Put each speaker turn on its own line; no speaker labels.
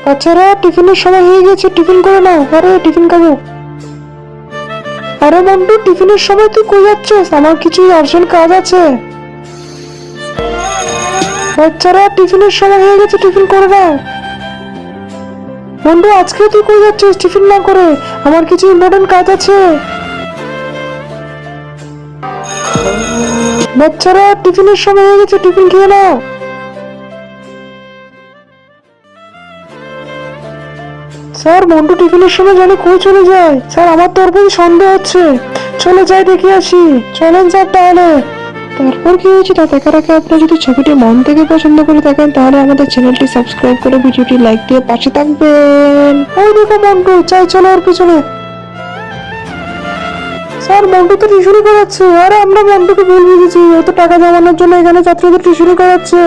বাচ্চারা টিফিনের সময় হয়ে গেছে, টিফিন করে নাও। আরে টিফিন খাবো। আরে মন্টু, টিফিনের সময় তুই কই যাচ্ছিস? আমার কিছু আর্জেন্ট কাজ আছে। বাচ্চারা টিফিনের সময় হয়ে গেছে, টিফিন করে নাও। মন্টু, আজকে তুই কই যাচ্ছিস টিফিন না করে? আমার কিছু ইম্পর্টেন্ট কাজ আছে। বাচ্চারা টিফিনের সময় হয়ে গেছে, টিফিন খেয়ে নাও। স্যার, মন্টু টিফিনের সময় জানি কই চলে যায়। স্যার, আমার তোর প্রতি সন্দেহ হচ্ছে। চলে যাই, দেখে আসি। চলেন স্যার তাহলে। তারপর কি হয়েছে তা দেখার আগে আপনি যদি ছবিটি মন থেকে পছন্দ করে থাকেন তাহলে আমাদের চ্যানেলটি সাবস্ক্রাইব করে ভিডিওটি লাইক দিয়ে পাশে থাকবেন। ওই দেখো মন্টু, চাই চলো ওর পিছনে। স্যার, মন্টু তো টিউশনি করাচ্ছে। আরে আমরা মন্টুকে ভুল বুঝেছি, ও তো টাকা জমানোর জন্য এখানে ছাত্রদের টিউশনি করাচ্ছে।